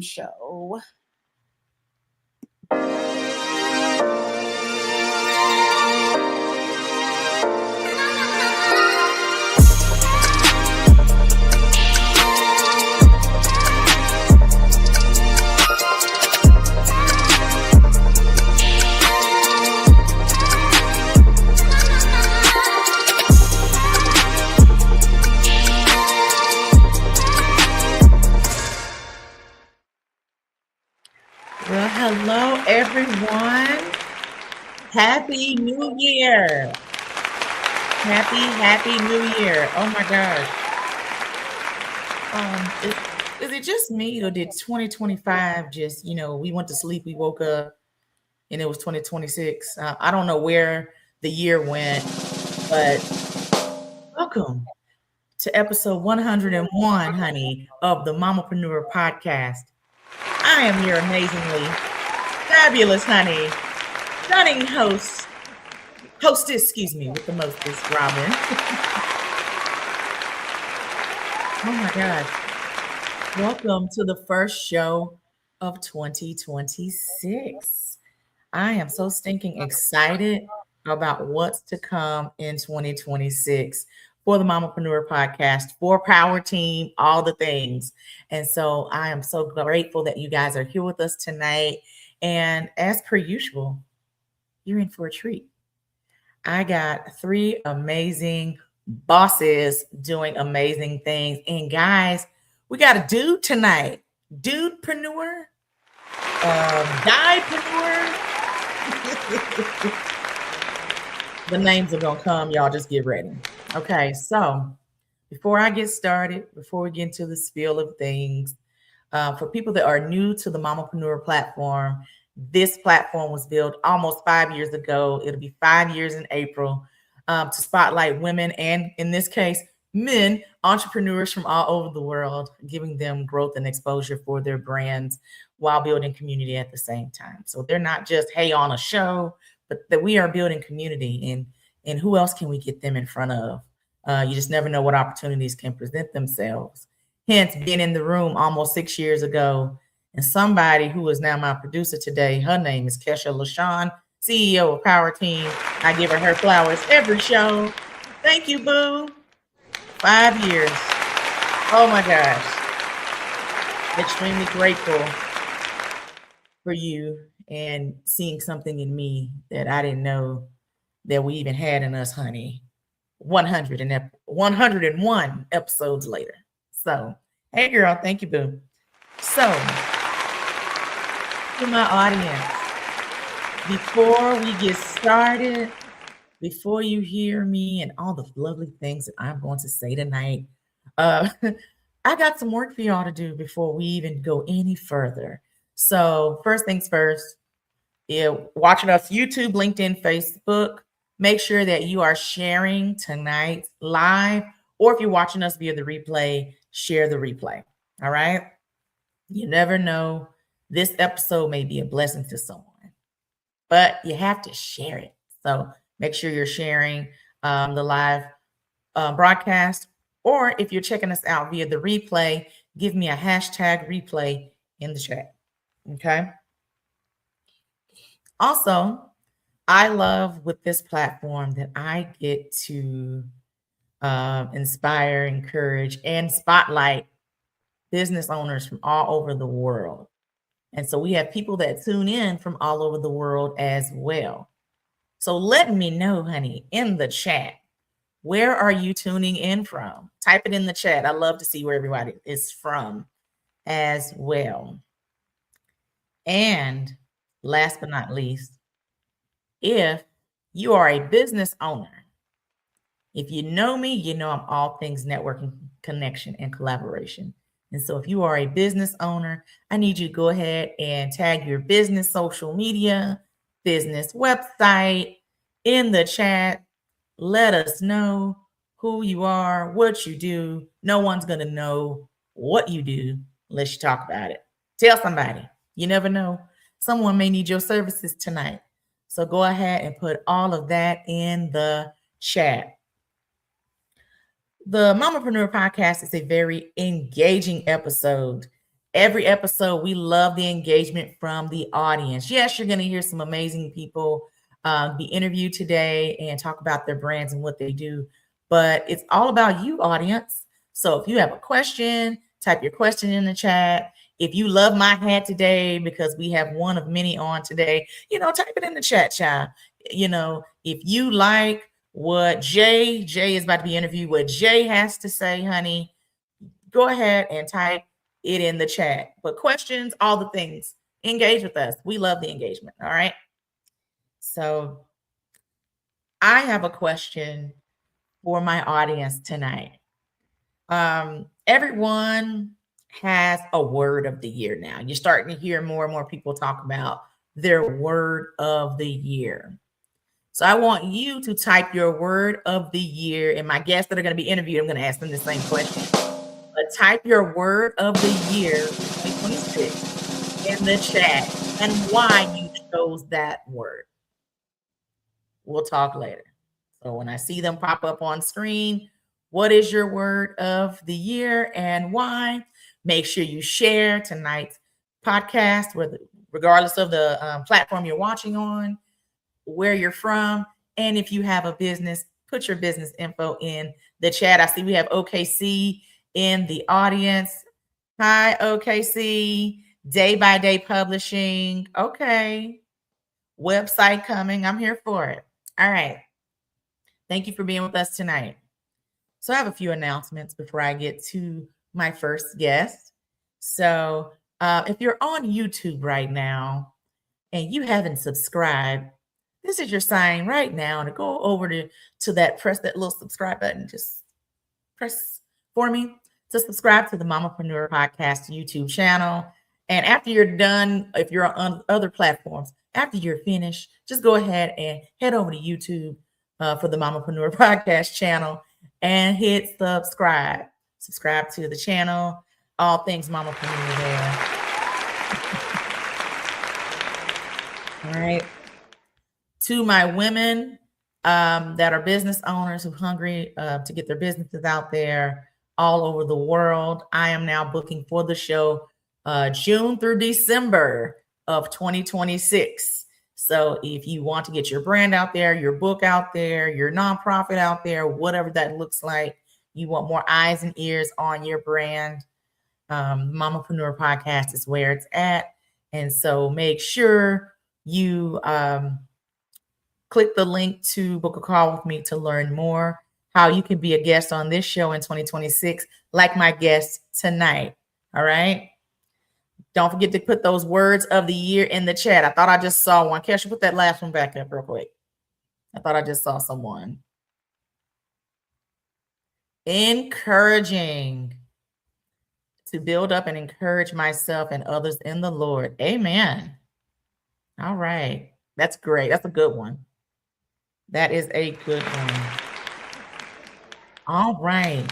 show. Well, hello everyone. Happy New Year. Happy New Year. Oh my gosh. Is it just me or did 2025 just, we went to sleep, we woke up and it was 2026. I don't know where the year went, but welcome to episode 101, honey, of the Mamapreneur podcast. I am your amazingly fabulous, honey, stunning hostess, excuse me, with the mostest, Robin. Oh my gosh. Welcome to the first show of 2026. I am so stinking excited about what's to come in 2026 for the Mamapreneur podcast, for Power Team, all the things. And so I am so grateful that you guys are here with us tonight. And as per usual, you're in for a treat. I got three amazing bosses doing amazing things. And guys, we got a dude tonight. Dudepreneur, diepreneur. The names are going to come. Y'all just get ready. Okay, so before I get started, before we get into the spiel of things, for people that are new to the Mamapreneur platform, this platform was built almost 5 years ago. It'll be 5 years in April, to spotlight women and, in this case, men, entrepreneurs from all over the world, giving them growth and exposure for their brands while building community at the same time. So they're not just, hey, on a show, but that we are building community. And who else can we get them in front of? You just never know what opportunities can present themselves. Hence, being in the room almost 6 years ago, and somebody who is now my producer today, her name is Kesha LaShawn, CEO of Power Team. I give her flowers every show. Thank you, boo. 5 years. Oh my gosh. Extremely grateful for you and seeing something in me that I didn't know that we even had in us, honey. 101 episodes later. So, hey girl, thank you, boo. So, to my audience, before we get started, before you hear me and all the lovely things that I'm going to say tonight, I got some work for y'all to do before we even go any further. So, first things first, watching us YouTube, LinkedIn, Facebook, make sure that you are sharing tonight live, or if you're watching us via the replay, share the replay. All right. You never know. This episode may be a blessing to someone, but you have to share it. So make sure you're sharing the live broadcast, or if you're checking us out via the replay, give me a hashtag replay in the chat. Okay. Also, I love with this platform that I get to inspire, encourage, and spotlight business owners from all over the world. And so we have people that tune in from all over the world as well. So let me know, honey, in the chat, where are you tuning in from? Type it in the chat. I love to see where everybody is from as well. And last but not least, if you are a business owner, if you know me, you know I'm all things networking, connection, and collaboration. And so if you are a business owner, I need you to go ahead and tag your business social media, business website in the chat. Let us know who you are, what you do. No one's going to know what you do unless you talk about it. Tell somebody. You never know. Someone may need your services tonight. So go ahead and put all of that in the chat. The Mamapreneur podcast is a very engaging episode, Every episode, we love the engagement from the audience. Yes, you're going to hear some amazing people be interviewed today and talk about their brands and what they do, but it's all about you, audience. So if you have a question, type your question in the chat. If you love my hat today, because we have one of many on today, type it in the chat, child. If you like what Jay is about to be interviewed, what Jay has to say, honey, go ahead and type it in the chat. But questions, all the things, engage with us. We love the engagement. All right. So I have a question for my audience tonight. Everyone has a word of the year now. You're starting to hear more and more people talk about their word of the year. So I want you to type your word of the year, and my guests that are going to be interviewed, I'm going to ask them the same question. But type your word of the year 2026 in the chat and why you chose that word. We'll talk later. So when I see them pop up on screen, what is your word of the year and why? Make sure you share tonight's podcast, regardless of the platform you're watching on, where you're from, and if you have a business, put your business info in the chat. I see we have OKC in the audience. Hi, OKC. Day by Day Publishing. Okay. Website coming. I'm here for it. All right. Thank you for being with us tonight. So I have a few announcements before I get to my first guest. So if you're on YouTube right now and you haven't subscribed, this is your sign right now to go over to that, press that little subscribe button. Just press for me to subscribe to the Mamapreneur Podcast YouTube channel. And after you're done, if you're on other platforms, after you're finished, just go ahead and head over to YouTube for the Mamapreneur Podcast channel and hit subscribe. Subscribe to the channel. All things Mamapreneur there. All right. To my women that are business owners who are hungry to get their businesses out there all over the world, I am now booking for the show June through December of 2026. So if you want to get your brand out there, your book out there, your nonprofit out there, whatever that looks like, you want more eyes and ears on your brand, Mamapreneur Podcast is where it's at. And so make sure you click the link to book a call with me to learn more how you can be a guest on this show in 2026, like my guest tonight. All right. Don't forget to put those words of the year in the chat. I thought I just saw one. Kesha, put that last one back up real quick. I thought I just saw someone. Encouraging. To build up and encourage myself and others in the Lord. Amen. All right. That's great. That's a good one. That is a good one. All right.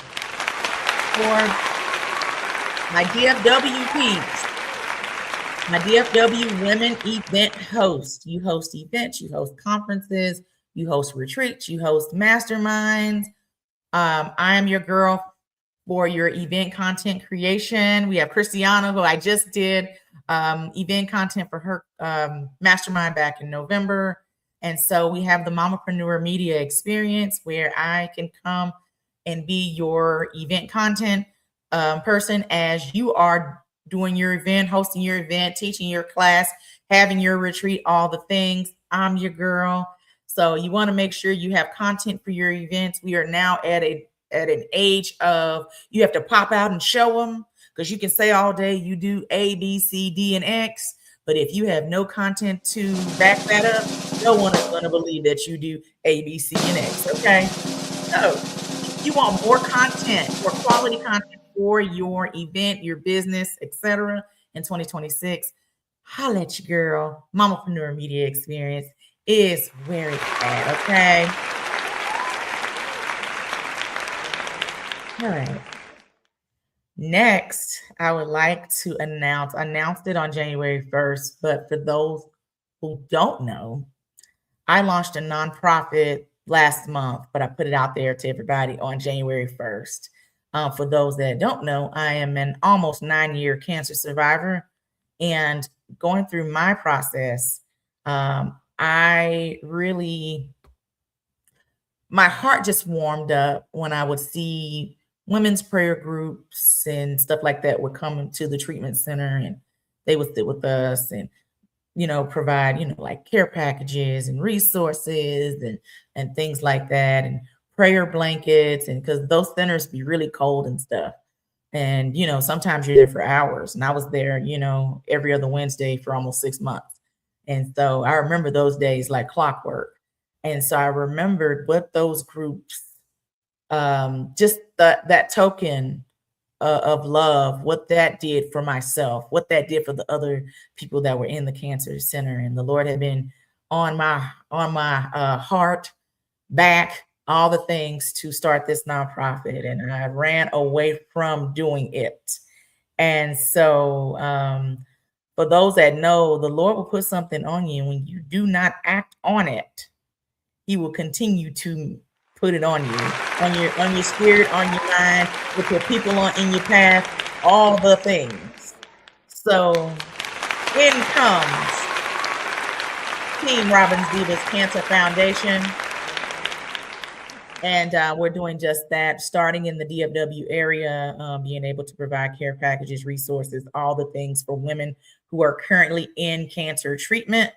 For my DFW peeps, my DFW women event host. You host events, you host conferences, you host retreats, you host masterminds. I am your girl for your event content creation. We have Christiana, who I just did event content for her mastermind back in November. And so we have the Mamapreneur Media Experience, where I can come and be your event content person as you are doing your event, hosting your event, teaching your class, having your retreat, all the things. I'm your girl. So you want to make sure you have content for your events. We are now at an age of you have to pop out and show them, because you can say all day you do A, B, C, D, and X. But if you have no content to back that up, no one is going to believe that you do A, B, C, and X. Okay. So if you want more content, more quality content for your event, your business, etc. in 2026, holla at your girl. Mamapreneur Media Experience is where it's at. Okay. All right. Next, I would like to announced it on January 1st, but for those who don't know, I launched a nonprofit last month, but I put it out there to everybody on January 1st. For those that don't know, I am an almost 9-year cancer survivor, and going through my process, I really, my heart just warmed up when I would see women's prayer groups and stuff like that would come to the treatment center, and they would sit with us and provide, like care packages and resources and things like that, and prayer blankets, and because those centers be really cold and stuff. And sometimes you're there for hours. And I was there, every other Wednesday for almost 6 months. And so I remember those days like clockwork. And so I remembered what those groups, just that token of love, what that did for myself, what that did for the other people that were in the cancer center. And the Lord had been on my heart, back, all the things to start this nonprofit, and I ran away from doing it. And so, for those that know, the Lord will put something on you, and when you do not act on it, He will continue to put it on you, on your spirit, on your mind, with your people in your path, all the things. So in comes Team Robbins Divas Cancer Foundation. And we're doing just that, starting in the DFW area, being able to provide care packages, resources, all the things for women who are currently in cancer treatment.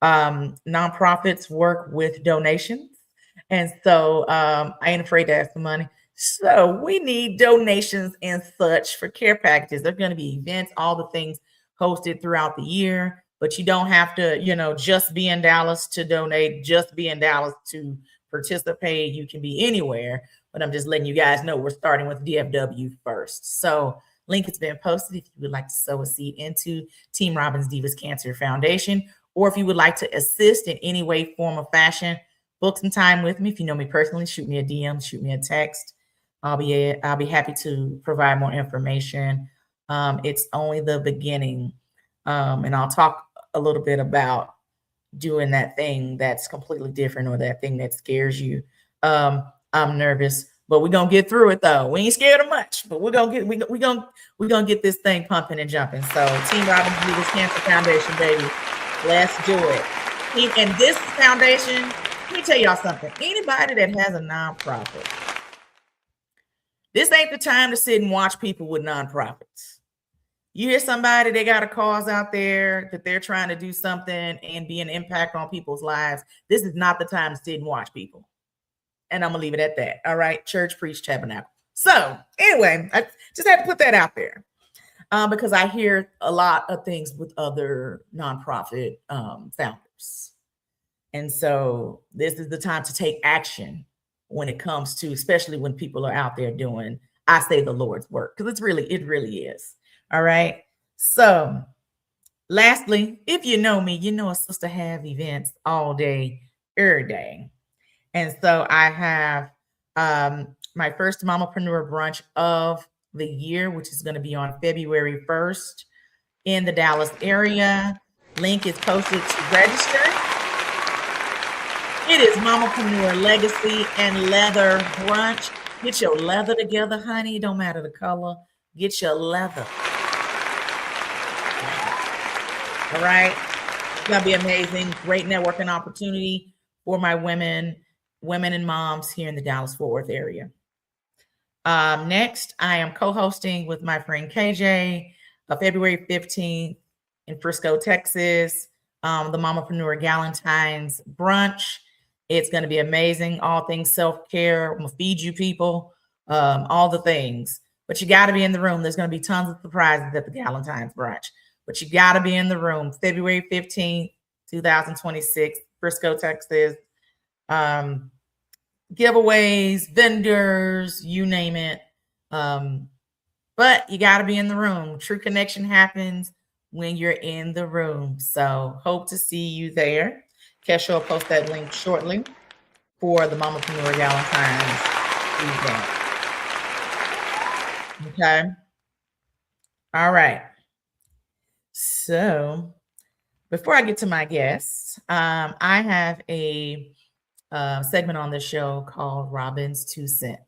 Nonprofits work with donations. And so I ain't afraid to ask for money. So we need donations and such for care packages. There's going to be events, all the things hosted throughout the year, but you don't have to, just be in Dallas to donate, just be in Dallas to participate. You can be anywhere, but I'm just letting you guys know we're starting with DFW first. So link has been posted if you would like to sow a seed into Team Robbins Divas Cancer Foundation, or if you would like to assist in any way, form, or fashion. Book some time with me. If you know me personally, shoot me a DM, shoot me a text. I'll be happy to provide more information. It's only the beginning, and I'll talk a little bit about doing that thing that's completely different, or that thing that scares you. I'm nervous, but we're gonna get through it though. We ain't scared of much, but we're gonna get this thing pumping and jumping. So Team Robbins Divas Cancer Foundation, baby, let's do it. And this foundation, let me tell y'all something. Anybody that has a nonprofit, this ain't the time to sit and watch people with nonprofits. You hear somebody, they got a cause out there that they're trying to do something and be an impact on people's lives. This is not the time to sit and watch people. And I'm going to leave it at that. All right. Church, preach, tabernacle. So anyway, I just had to put that out there because I hear a lot of things with other nonprofit founders. And so this is the time to take action when it comes to, especially when people are out there doing, I say, the Lord's work, because it really is. All right. So lastly, if you know me, you know I'm supposed to have events all day, every day. And so I have my first Mamapreneur brunch of the year, which is going to be on February 1st in the Dallas area. Link is posted to register. It is Mamapreneur Legacy and Leather Brunch. Get your leather together, honey. It don't matter the color. Get your leather. All right. It's going to be amazing. Great networking opportunity for my women and moms here in the Dallas-Fort Worth area. Next, I am co-hosting with my friend KJ, February 15th in Frisco, Texas, the Mamapreneur Galentine's Brunch. It's going to be amazing. All things self-care. I'm going to feed you people, all the things. But you got to be in the room. There's going to be tons of surprises at the Galentine's Brunch. But you got to be in the room. February 15th, 2026, Frisco, Texas. Giveaways, vendors, you name it. But you got to be in the room. True connection happens when you're in the room. So hope to see you there. Kesha will post that link shortly for the Mamapreneur Galentine's event. Okay. All right. So before I get to my guests, I have a segment on the show called Robin's 2 Cents.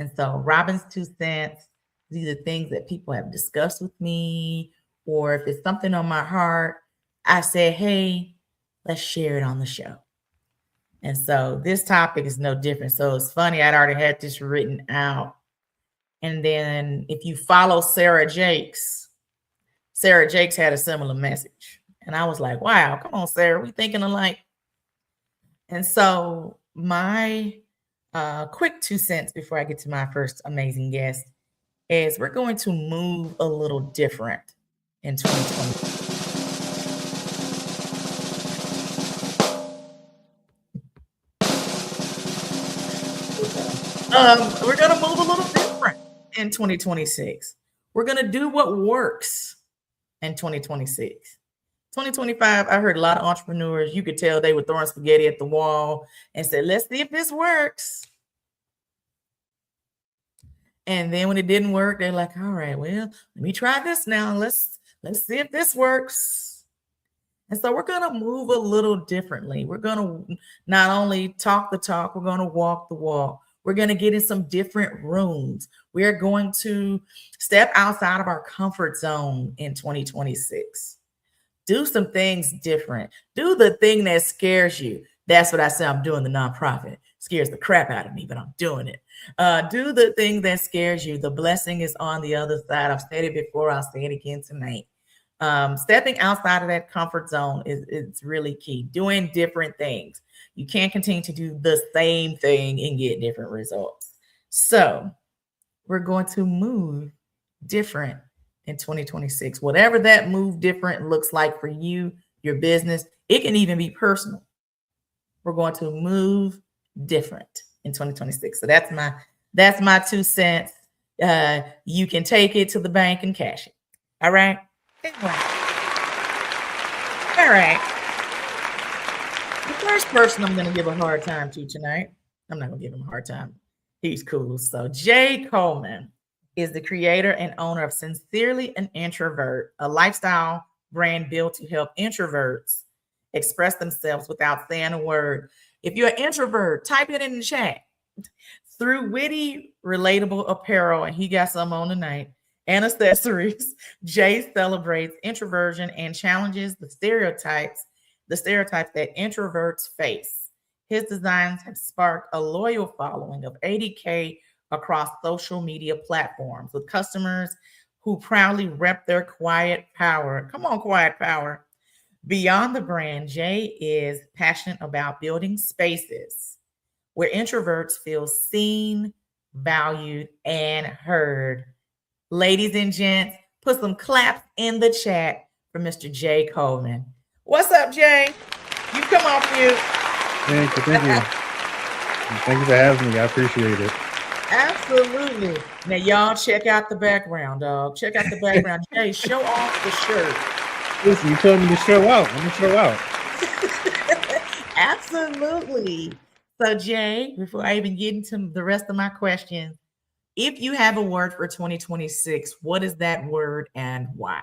And so Robin's 2 cents, these are things that people have discussed with me, or if it's something on my heart, I say, hey, let's share it on the show. And so this topic is no different. So it's funny, I'd already had this written out. And then if you follow Sarah Jakes had a similar message. And I was like, wow, come on, Sarah, we thinking alike. And so my quick 2 cents before I get to my first amazing guest is we're going to move a little different in 2020. We're going to move a little different in 2026. We're going to do what works in 2026. 2025, I heard a lot of entrepreneurs, you could tell they were throwing spaghetti at the wall and said, let's see if this works. And then when it didn't work, they're like, all right, well, let me try this now. Let's see if this works. And so we're going to move a little differently. We're going to not only talk the talk, we're going to walk the walk. We're going to get in some different rooms. We're going to step outside of our comfort zone in 2026. Do some things different. Do the thing that scares you. That's what I say. I'm doing the nonprofit. Scares the crap out of me, but I'm doing it. Do the thing that scares you. The blessing is on the other side. I've said it before. I'll say it again tonight. Stepping outside of that comfort zone is really key. Doing different things. You can't continue to do the same thing and get different results. So we're going to move different in 2026. Whatever that move different looks like for you, your business, it can even be personal. We're going to move different in 2026. So that's my 2 cents. You can take it to the bank and cash it. All right. Anyway. All right. The first person I'm going to give a hard time to tonight, I'm not going to give him a hard time. He's cool. So Jay Coleman is the creator and owner of Sincerely an Introvert, a lifestyle brand built to help introverts express themselves without saying a word. If you're an introvert, type it in the chat. Through witty, relatable apparel, and he got some on tonight, and accessories, Jay celebrates introversion and challenges the stereotypes that introverts face. His designs have sparked a loyal following of 80K across social media platforms, with customers who proudly rep their quiet power. Come on, quiet power. Beyond the brand, Jay is passionate about building spaces where introverts feel seen, valued, and heard. Ladies and gents, put some claps in the chat for Mr. Jay Coleman. What's up, Jay? You come off mute. Thank you. Thank you for having me. I appreciate it. Absolutely. Now, y'all check out the background, dog. Check out the background. Jay, show off the shirt. Listen, you told me to show out. I'm going to show out. Absolutely. So, Jay, before I even get into the rest of my questions, if you have a word for 2026, what is that word and why?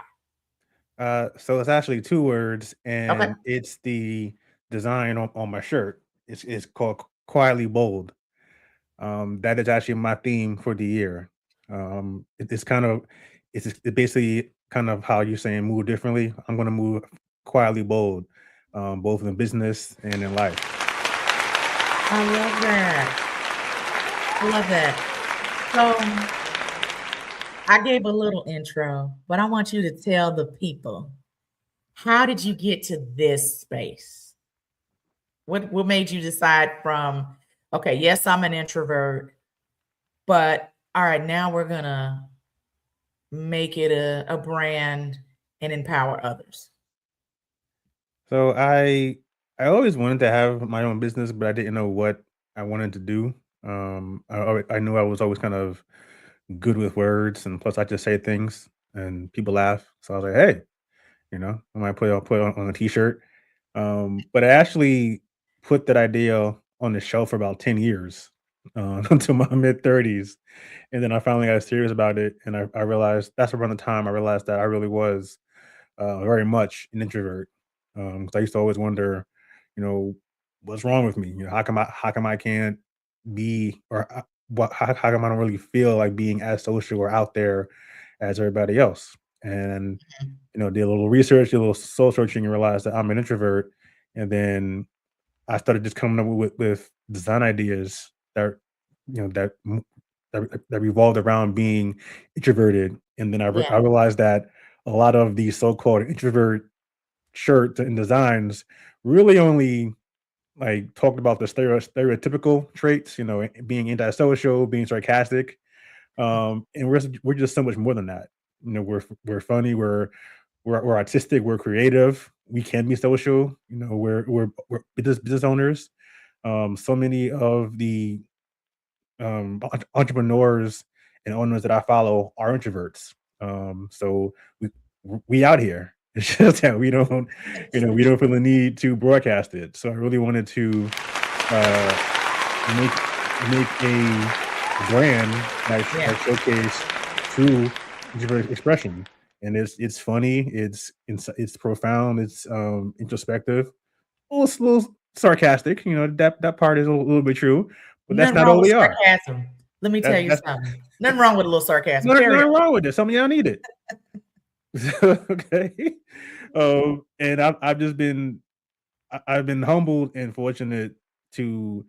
So it's actually 2 words, and Okay. it's the design on my shirt. It's called Quietly Bold. That is actually my theme for the year. It's basically kind of how you're saying move differently. I'm going to move quietly bold, both in business and in life. I love that. I love that. So I gave a little intro, but I want you to tell the people, how did you get to this space? What made you decide from, okay, yes, I'm an introvert, but all right, now we're gonna make it a brand and empower others. So I always wanted to have my own business, but I didn't know what I wanted to do. I knew I was always kind of good with words, and plus I just say things and people laugh. So I was like, hey, I might put it on a t-shirt. But I actually put that idea on the shelf for about 10 years, until my mid-30s. And then I finally got serious about it. And I realized that's around the time I realized that I really was very much an introvert. Because I used to always wonder, you know, what's wrong with me? How come I can't be, or how come I don't really feel like being as social or out there as everybody else? And Mhm. did a little research, did a little soul searching, and realized that I'm an introvert. And then I started just coming up with design ideas that that that revolved around being introverted. And then Yeah. I realized that a lot of these so-called introvert shirts and designs really only like talked about the stereotypical traits, being antisocial, being sarcastic, and we're just so much more than that. We're funny, we're artistic, we're creative, we can be social. We're business owners. So many of the entrepreneurs and owners that I follow are introverts. So we we out here. It's just that we don't feel the need to broadcast it. So I really wanted to uh, make make a brand Yeah. that showcase true introvert expression. And it's funny, it's profound, it's introspective, a little sarcastic. That part is a little bit true, but that's Nothing not wrong all with we are. sarcasm. Let me tell you That's something. Nothing wrong with a little sarcasm. Carry nothing on. wrong with it. Some of y'all need it. Okay. And I've just been I've been humbled and fortunate to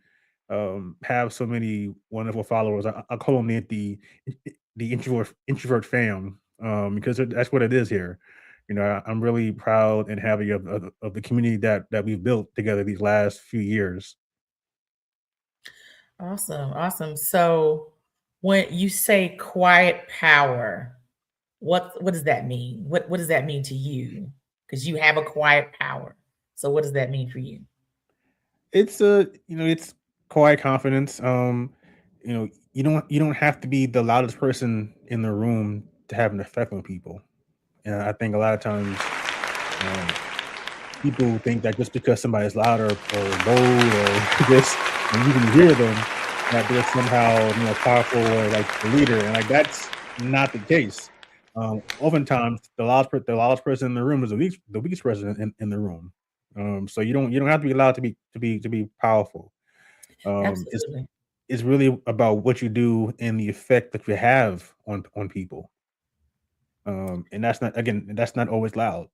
have so many wonderful followers. I call them the introvert fam, because that's what it is here. I'm really proud and happy of the community that we've built together these last few years. Awesome. Awesome. So when you say quiet power, what does that mean? What does that mean to you? Because you have a quiet power. So what does that mean for you? It's quiet confidence. You don't have to be the loudest person in the room to have an effect on people. And I think a lot of times um, people think that just because somebody's loud or bold or just you can hear them, that they're somehow powerful or like the leader, and like that's not the case. Oftentimes, the loudest person in the room is the weakest person in the room. So you don't have to be allowed to be powerful. It's Absolutely. it's really about what you do and the effect that you have on people. And that's not always loud.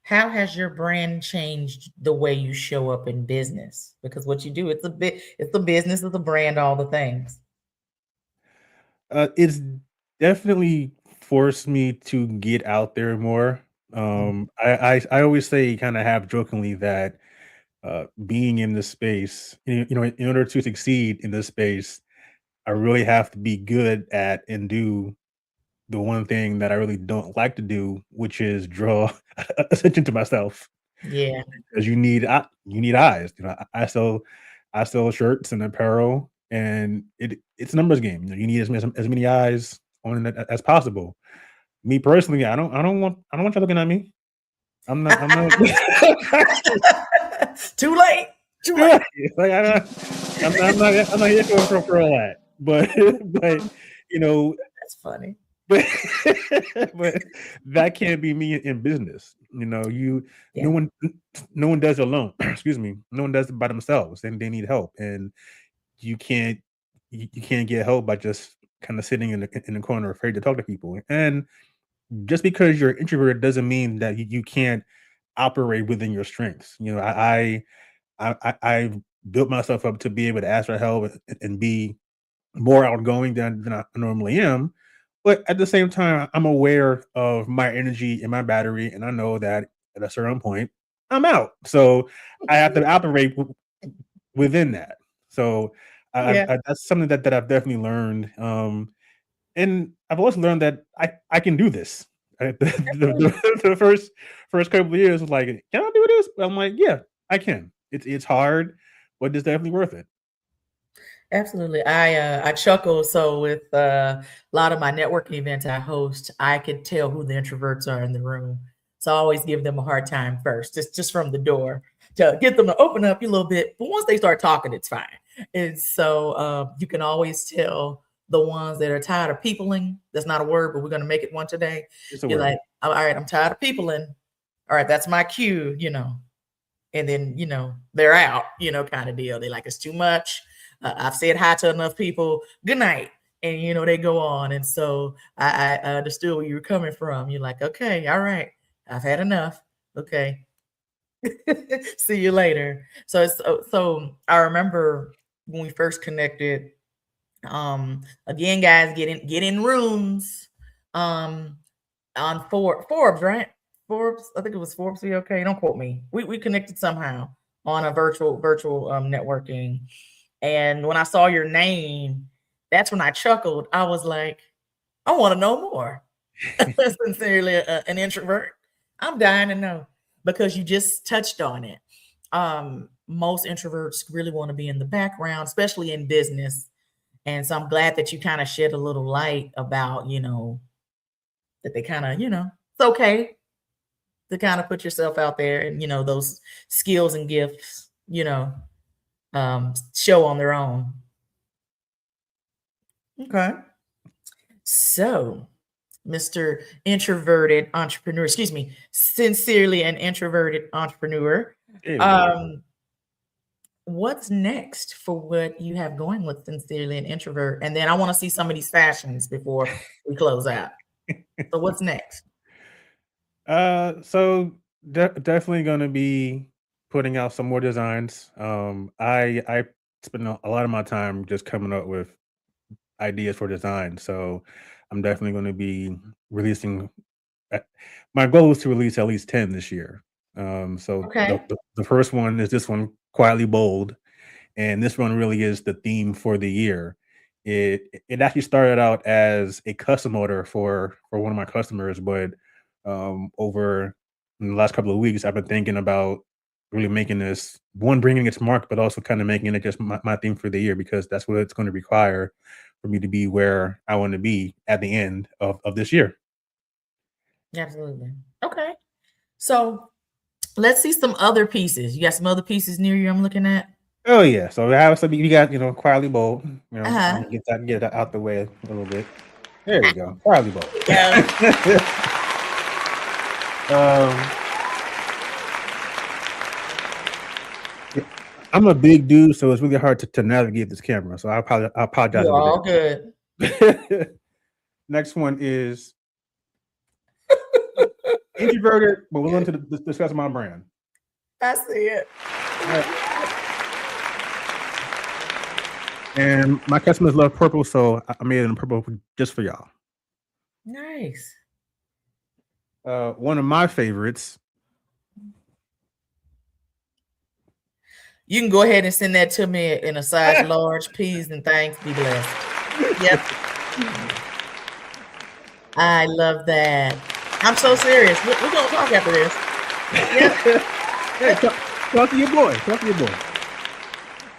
How has your brand changed the way you show up in business? Because what you do, it's a business, it's a brand, all the things. It's definitely forced me to get out there more. Mm. I always say, kind of half jokingly, that being in this space, in order to succeed in this space, I really have to be good at and do the one thing that I really don't like to do, which is draw attention to myself. Yeah, Because you need eyes. I sell shirts and apparel, and it's a numbers game. You need as many eyes on it as possible. Me personally, I don't want you looking at me. I'm not too late. Too late. yeah, like I'm not here for all that. But but you know That's funny. but but that can't be me in business. No Yeah, one no one does it alone. Excuse me. No one does it by themselves, and they need help. And you can't you can't get help by just kind of sitting in the corner afraid to talk to people. And just because you're introverted doesn't mean that you can't operate within your strengths. I've built myself up to be able to ask for help and be more outgoing than I normally am. But at the same time, I'm aware of my energy and my battery, and I know that at a certain point, I'm out. So I have to operate within that. So yeah. that's something that I've definitely learned. And I've also learned that I can do this. The first couple of years was like, can I do this? I'm like, yeah, I can. It's hard, but it's definitely worth it. Absolutely. I chuckle. So with a lot of my networking events I host, I could tell who the introverts are in the room. So I always give them a hard time first, just from the door to get them to open up a little bit. But once they start talking, it's fine. And so you can always tell the ones that are tired of peopling. That's not a word, but we're going to make it one today. It's a You're word. like, all right, I'm tired of peopling. All right, that's my cue. And then they're out, kind of deal. They like it's too much. I've said hi to enough people. Good night. And they go on. And so I understood where you were coming from. You're like, okay, all right, I've had enough. Okay. See you later. So I remember when we first connected. Again, guys, get in rooms. On Forbes, right? Forbes, I think it was Forbes. Okay, don't quote me. We connected somehow on a virtual networking. And when I saw your name, that's when I chuckled. I was like, I want to know more. Sincerely, an introvert. I'm dying to know because you just touched on it. Most introverts really want to be in the background, especially in business. And so I'm glad that you kind of shed a little light about, that they kind of, it's okay to kind of put yourself out there and, those skills and gifts, show on their own. Okay. So, Mr. Introverted Entrepreneur, excuse me, sincerely an introverted entrepreneur. There we go. What's next for what you have going with Sincerely an Introvert? And then I want to see some of these fashions before we close out. So what's next? So definitely gonna be putting out some more designs. I spend a lot of my time just coming up with ideas for design. So I'm definitely going to be releasing. uh, My goal is to release at least 10 this year. So the, Okay. the the first one is this one, Quietly Bold, and this one really is the theme for the year. It actually started out as a custom order for one of my customers, but over in the last couple of weeks, I've been thinking about really making this one, bringing it to market, but also kind of making it just my theme for the year because that's what it's going to require for me to be where I want to be at the end of this year. Absolutely. Okay. So let's see some other pieces. You got some other pieces near you I'm looking at? Oh yeah, so we have some. You got Quietly Bold. Uh-huh. Let me get that out the way a little bit. There we go, Quietly Bold. There um, yeah, I'm a big dude, so it's really hard to navigate this camera. So I apologize You're over all good. there. Next one is introverted, but willing to discuss my brand. I see it. All right. And my customers love purple, so I made it in purple just for y'all. Nice. One of my favorites. You can go ahead and send that to me in a size large. Peas and thanks. Be blessed. Yep. I love that. I'm so serious. We're gonna talk after this. Yep. Hey, talk to your boy. Talk to your boy.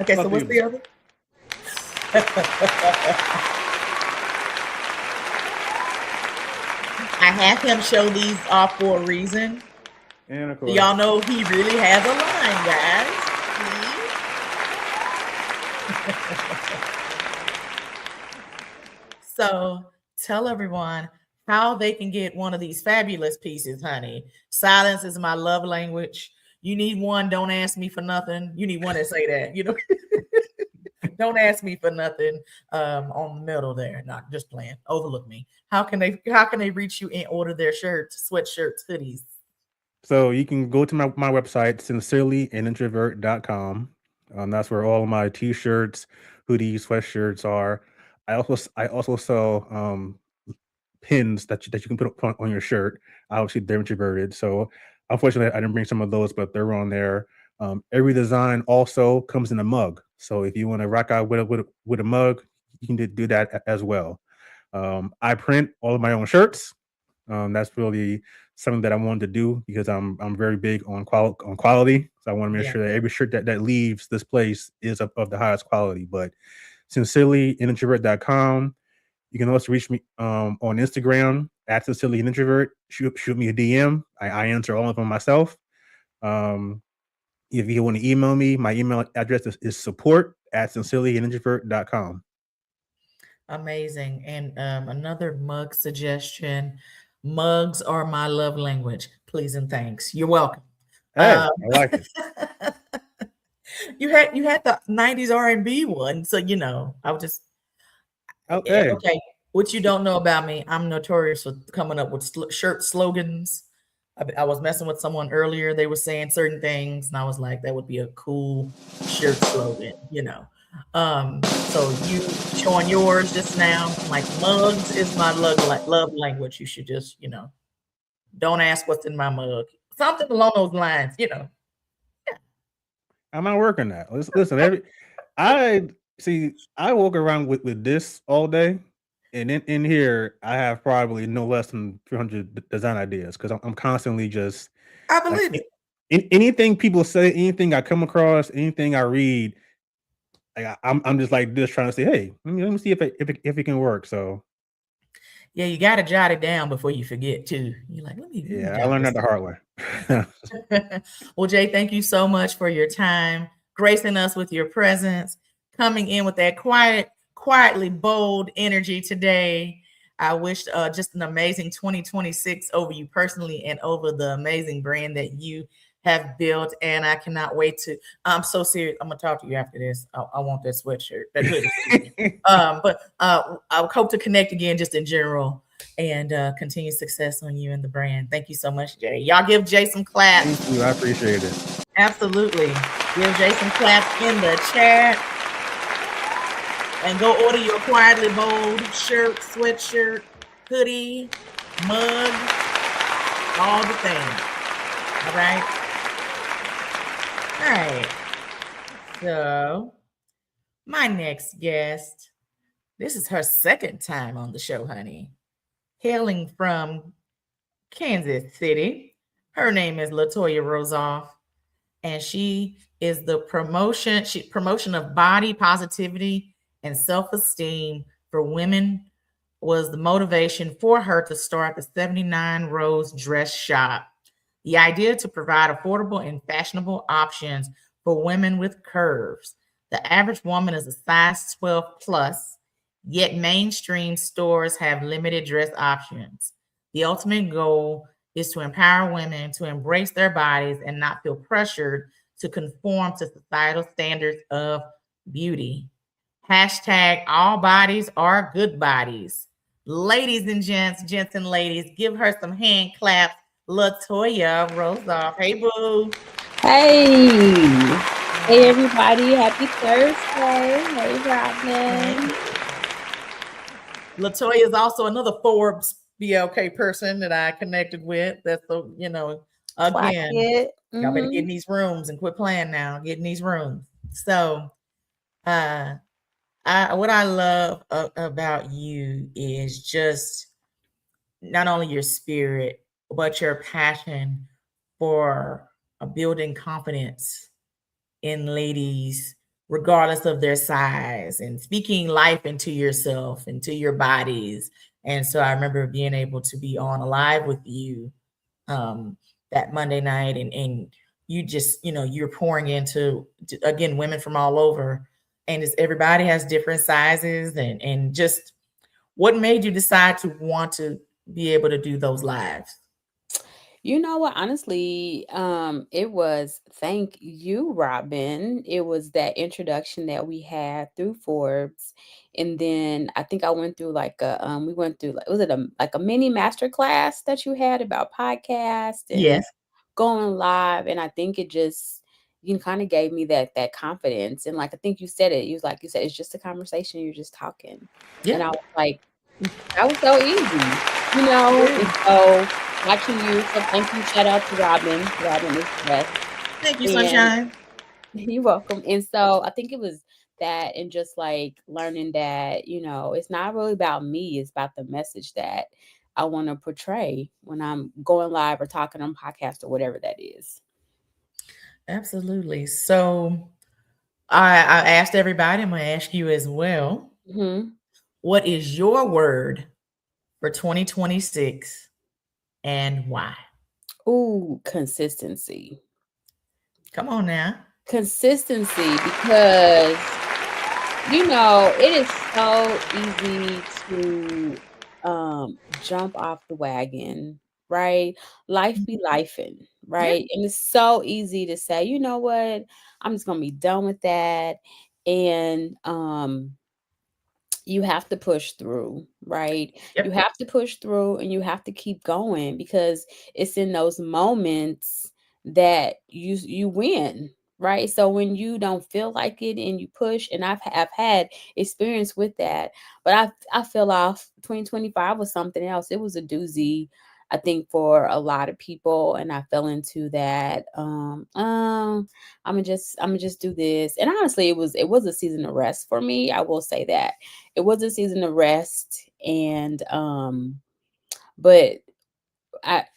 Okay, Talk so to what's your the boy. other? I have him show these off for a reason. And of So y'all course, know he really has a line, guys. So tell everyone how they can get one of these fabulous pieces, honey. Silence is my love language. You need one, don't ask me for nothing. You need one that say that. Don't ask me for nothing on the middle there. Not just playing. Overlook me. How can they reach you and order their shirts, sweatshirts, hoodies? so you can go to my website, sincerelyandintrovert.com. That's where all of my t-shirts, hoodies, sweatshirts are. I also sell pins that you can put on your shirt. Obviously, they're introverted, so unfortunately, I didn't bring some of those, but they're on there. Every design also comes in a mug, so if you want to rock out with a mug, you can do that as well. I print all of my own shirts. That's really something that I wanted to do because I'm very big on quality. So I want to make Yeah. sure that every shirt that leaves this place is of the highest quality. But sincerely, introvert.com. You can also reach me on Instagram at sincerely an introvert. Shoot me a DM. I answer all of them myself. Um, if you want to email me, my email address is support at sincerelyandintrovert.com. Amazing. And another mug suggestion. Mugs are my love language. Please and thanks. You're welcome. Hey, Um, I like it. You had the 90s R&B one, so I would just Oh, hey, okay. What you don't know about me, I'm notorious for coming up with shirt slogans. I was messing with someone earlier. They were saying certain things, and I was like, that would be a cool shirt slogan. So you showing yours just now, like mugs is my love language. You should just, don't ask what's in my mug. Something along those lines. I'm not working that. Listen, I see. I walk around with this all day, and in here, I have probably no less than 300 design ideas because I'm constantly just I like believe it. anything people say, anything I come across, anything I read. Like I'm just like this trying to say, hey, let me see if it can work. So Yeah, you got to jot it down before you forget too. You're like, let me yeah, I jot learned this that the hard way. down. Well, Jay, thank you so much for your time, gracing us with your presence, coming in with that quietly bold energy today. I wish just an amazing 2026 over you personally and over the amazing brand that you have built. And I cannot wait to. I'm so serious. I'm gonna talk to you after this. I want that sweatshirt, that hoodie. Excuse me. But I hope to connect again, just in general, and continue success on you and the brand. Thank you so much, Jay. Y'all give Jay some Thank claps. you. I appreciate it. Absolutely. Give Jay some claps in the chat and go order your quietly bold shirt, sweatshirt, hoodie, mug, all the things. All right. All right. So, my next guest, this is her second time on the show, honey. Hailing from Kansas City. Her name is Latoya Rosoff, and she is the promotion of body positivity and self-esteem for women was the motivation for her to start the 79 Rose Dress Shop. The idea to provide affordable and fashionable options for women with curves. The average woman is a size 12 plus, yet mainstream stores have limited dress options. The ultimate goal is to empower women to embrace their bodies and not feel pressured to conform to societal standards of beauty. Hashtag all bodies are good bodies. Ladies and gents and ladies, give her some hand claps. Latoya Rosoff. Hey, boo. Hey, hey everybody, happy Thursday. Hey Robin. Latoya is also another Forbes BLK person that I connected with. That's Clock again, it. y'all better get in these rooms and quit playing now. Get in these rooms. So, uh, what I love about you is just not only your spirit, but your passion for building confidence in ladies, regardless of their size, and speaking life into yourself, into your bodies. And so I remember being able to be on live with you um, that Monday night, and you just, you're pouring into, again, women from all over. And everybody has different sizes, and just what made you decide to want to be able to do those lives? You know what? Honestly, it was thank you, Robin. It was that introduction that we had through Forbes. And then I think I went through we went through was it a mini master class that you had about podcast and Yes. going live, and I think it just kind of gave me that confidence. And like I think you said it, you was like you said it's just a conversation, you're just talking. And Yeah. I was like, that was so easy, It and is. so watching you, so thank you, shout out to Robin. Robin is the best. Thank you, And sunshine. you're welcome. And so I think it was that, and just like learning that, it's not really about me, it's about the message that I want to portray when I'm going live or talking on podcast or whatever that is. Absolutely. So I asked everybody, I'm going to ask you as well. Hmm. What is your word for 2026 and why? Ooh, consistency. Come on now. Consistency, because it is so easy to jump off the wagon, right? Life be Mhm. lifing, Yeah. right? And it's so easy to say, you know what, I'm just gonna be done with that. And you have to push through, right? You Yep. have to push through and you have to keep going because it's in those moments that you win, right? So when you don't feel like it and you push, and I've had experience with that, but I fell off. 2025 was something else. It was a doozy, I think, for a lot of people, and I fell into that. I'm gonna just do this, and honestly, it was a season of rest for me. I will say that it was a season of rest, and but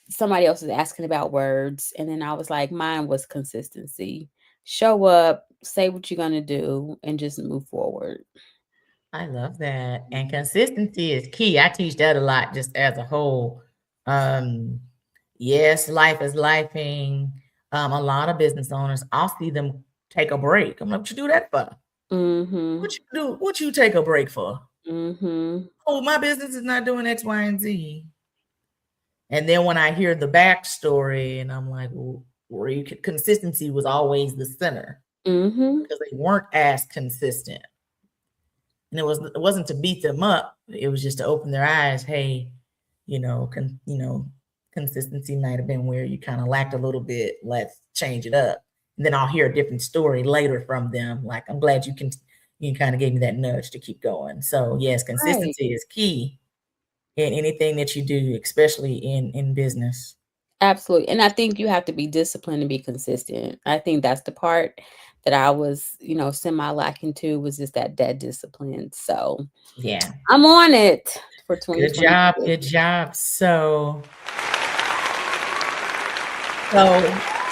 somebody else was asking about words, and then I was like, mine was consistency. Show up, say what you're gonna do, and just move forward. I love that. And consistency is key. I teach that a lot just as a whole. Um, yes, life is lifing. A lot of business owners, I'll see them take a break. I'm like, what you do that for? Mm-hmm. What you do? What you take a break for? Mm-hmm. Oh, my business is not doing X, Y, and Z. And then when I hear the backstory, and I'm like, well, where you consistency was always the center Mm-hmm. because they weren't as consistent. And it wasn't to beat them up. It was just to open their eyes. Hey, consistency might have been where you kind of lacked a little bit. Let's change it up. And then I'll hear a different story later from them. Like, I'm glad you kind of gave me that nudge to keep going. So yes, Right. consistency is key in anything that you do, especially in business. Absolutely. And I think you have to be disciplined and be consistent. I think that's the part that I was, semi lacking to, was just that discipline. So Yeah. I'm on it for Good job. 2026. Good job. So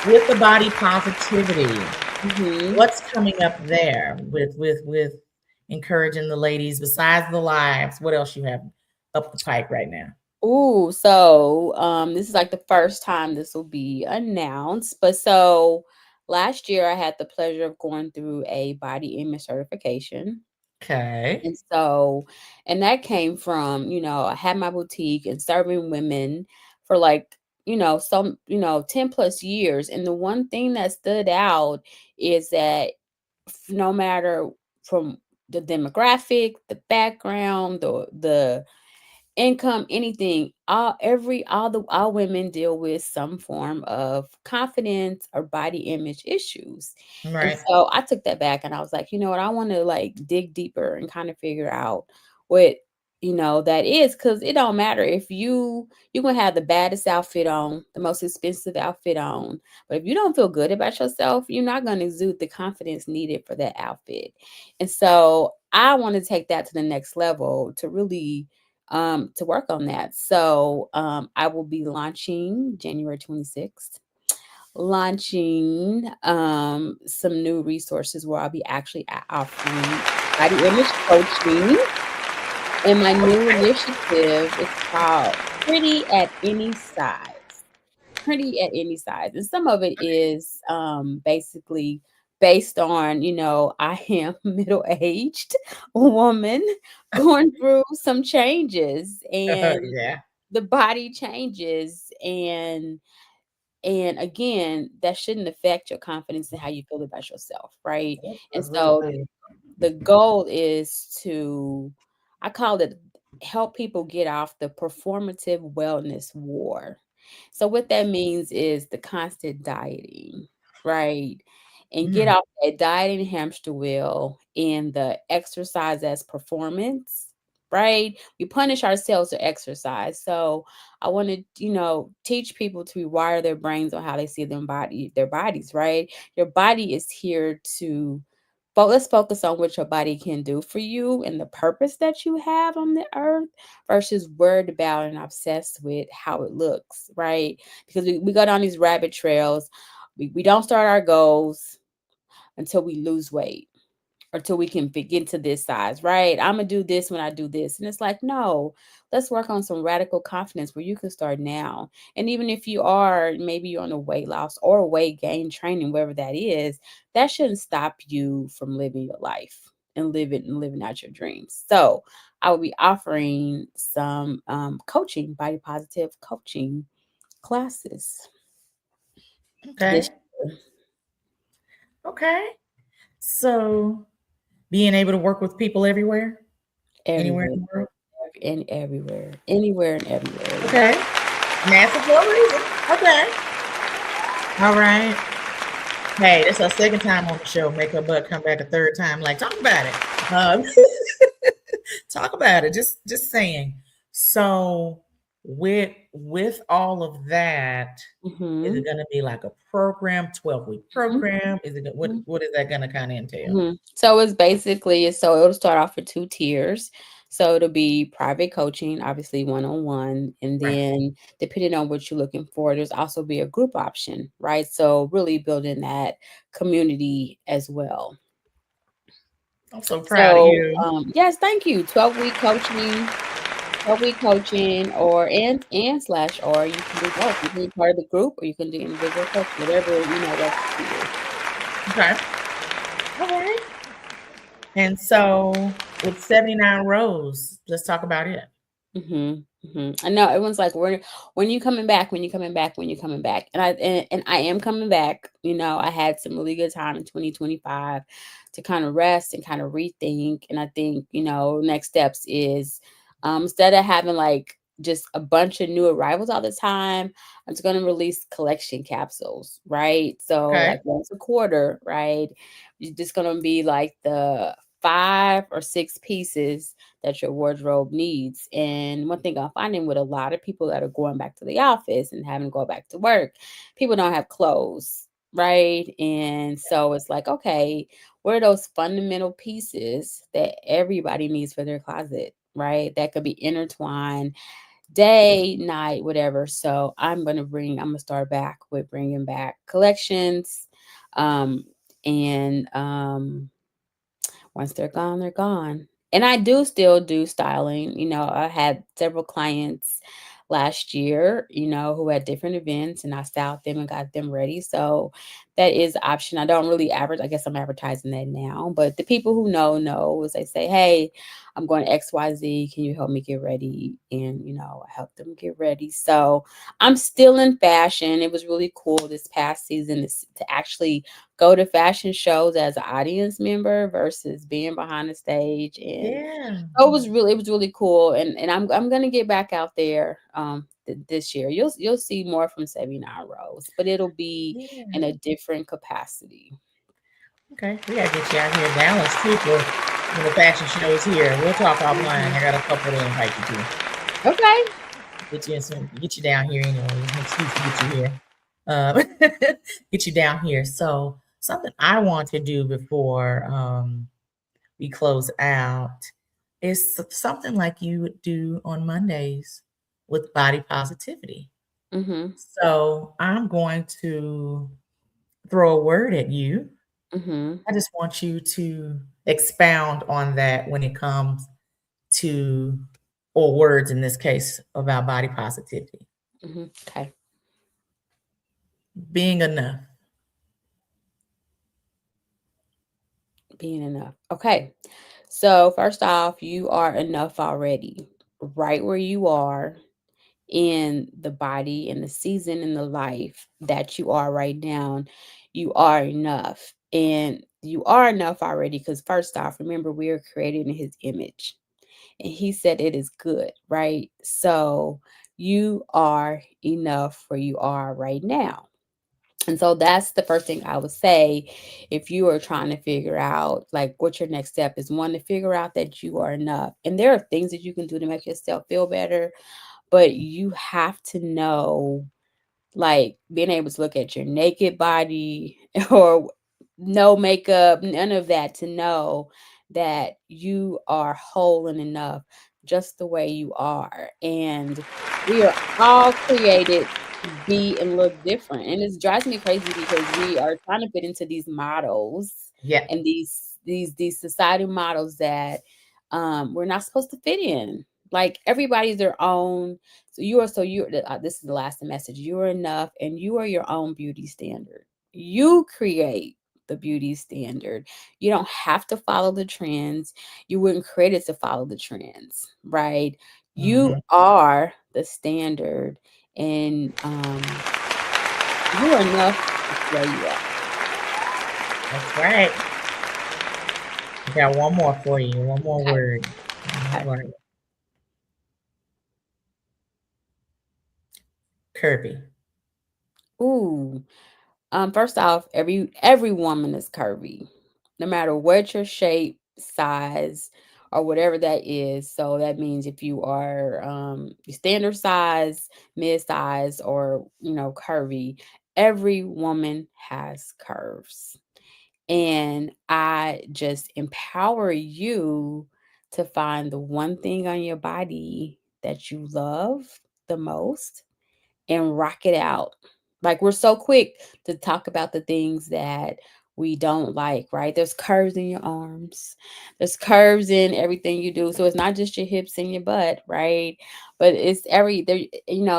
with the body positivity, Hmm. what's coming up there with encouraging the ladies besides the lives? What else you have up the pike right now? Ooh, so this is like the first time this will be announced. But so last year I had the pleasure of going through a body image certification. Okay. And so, and that came from, I had my boutique and serving women for like, some, 10 plus years. And the one thing that stood out is that no matter from the demographic, the background, the income, anything, all women deal with some form of confidence or body image issues. And Right. so I took that back and I was like, you know what, I want to like dig deeper and kind of figure out what that is, because it don't matter if you gonna have the baddest outfit on, the most expensive outfit on, but if you don't feel good about yourself, you're not going to exude the confidence needed for that outfit. And so I want to take that to the next level to really to work on that. So I will be launching January 26th, launching some new resources where I'll be actually offering body image coaching. And my new initiative is called Pretty at Any Size. Pretty at Any Size. And some of it is basically based on, I am middle-aged woman going through some changes, and Yeah. the body changes, and again, that shouldn't affect your confidence and how you feel about yourself, right? And so Absolutely. the goal is to, I call it, help people get off the performative wellness war. So what that means is the constant dieting, right? And get Mm, off that dieting hamster wheel and the exercise as performance, right? We punish ourselves to exercise. So I want to, teach people to rewire their brains on how they see their bodies, right? Your body is here to, but let's focus on what your body can do for you and the purpose that you have on the earth versus worried about and obsessed with how it looks, right? Because we go down these rabbit trails. We don't start our goals until we lose weight or until we can get to this size, right? I'm going to do this when I do this. And it's like, no, let's work on some radical confidence where you can start now. And even if you are, maybe you're on a weight loss or a weight gain training, wherever that is, that shouldn't stop you from living your life and living out your dreams. So I will be offering some coaching, body positive coaching classes. this Okay. Okay. So being able to work with people everywhere, anywhere everywhere in the world. and everywhere, anywhere and everywhere. Okay. NASA for a reason. Okay. All right. Hey, that's our second time on the show. Make her butt come back a third time. Like, talk about it. Um, talk about it. Just saying. So with all of that, is it Mhm. going to be like a program, 12-week Mhm. program? Is it Mhm. what is that going to kind of entail? So it's basically so it'll start off with two tiers. So it'll be private coaching, obviously one on one, and Right. then depending on what you're looking for, there's also be a group option, right? So really building that community as well. I'm so proud of So you. yes, thank you. 12-week coaching, or slash, or you can do both. You can be part of the group, or you can do individual coaching, whatever works for you. Okay. All right. And so with 79 rows, let's talk about it. I know everyone's like, when you coming back? When you coming back? When you coming back?" And I am coming back. I had some really good time in 2025 to kind of rest and kind of rethink. And I think next steps is instead of having like just a bunch of new arrivals all the time, I'm just going to release collection capsules, right? So Okay. like once a quarter, right? You're just going to be like the 5 or 6 pieces that your wardrobe needs. And one thing I'm finding with a lot of people that are going back to the office and having to go back to work, people don't have clothes, right? And so it's like, okay, what are those fundamental pieces that everybody needs for their closet, right? That could be intertwined day, night, whatever. So I'm gonna start back with bringing back collections. Um, and once they're gone, they're gone. And I do still do styling. I had several clients last year, who had different events, and I styled them and got them ready. So that is an option. I don't really advertise. I guess I'm advertising that now. But the people who know as they say, "Hey, I'm going to XYZ. Can you help me get ready?" And I help them get ready. So I'm still in fashion. It was really cool this past season to actually go to fashion shows as an audience member versus being behind the stage. And Yeah. so it was really cool. And I'm gonna get back out there this year. You'll see more from 79 Rows, but it'll be Yeah. in a different capacity. Okay. We gotta get you out here in Dallas too for when the fashion shows here. We'll talk offline. I Mhm. got a couple to invite you to. Okay. Get you down here anyway. An excuse to get you here. Um, get you down here. So something I want to do before we close out is something like you would do on Mondays with body positivity. Mhm. So I'm going to throw a word at you. Mhm. I just want you to expound on that when it comes to, or words in this case, about body positivity. Okay. Being enough. Being enough. Okay. So first off, you are enough already, right where you are in the body and the season and the life that you are right now. You are enough. And you are enough already because, first off, remember, we are created in his image. And he said it is good, right? So you are enough where you are right now. And so that's the first thing I would say if you are trying to figure out like what your next step is. One, to figure out that you are enough. And there are things that you can do to make yourself feel better, but you have to know, like being able to look at your naked body or no makeup, none of that, to know that you are whole and enough just the way you are. And we are all created to be and look different. And it drives me crazy because we are trying to fit into these models Yeah. and these society models that we're not supposed to fit in. Like everybody's their own. This is the last message. You are enough, and you are your own beauty standard. You create the beauty standard. You don't have to follow the trends. You weren't created to follow the trends, right? You Mhm. are the standard. And You are enough just the way you are. That's right. I got one more for you. One more Okay. word. All Okay. right. Curvy. Ooh. First off, every woman is curvy, no matter what your shape, size, or whatever that is. So that means if you are standard size, mid size, or curvy, every woman has curves. And I just empower you to find the one thing on your body that you love the most and rock it out. Like we're so quick to talk about the things that we don't like, right? There's curves in your arms. There's curves in everything you do. So it's not just your hips and your butt, right? But it's every there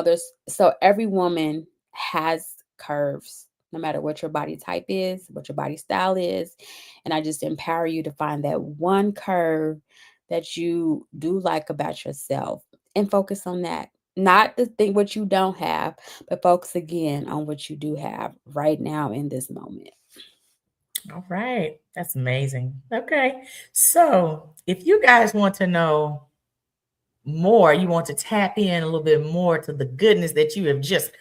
there's so every woman has curves no matter what your body type is, what your body style is. And I just empower you to find that one curve that you do like about yourself and focus on that, not the thing what you don't have, but focus again on what you do have right now in this moment. All right. That's amazing. Okay. So if you guys want to know more, you want to tap in a little bit more to the goodness that you have just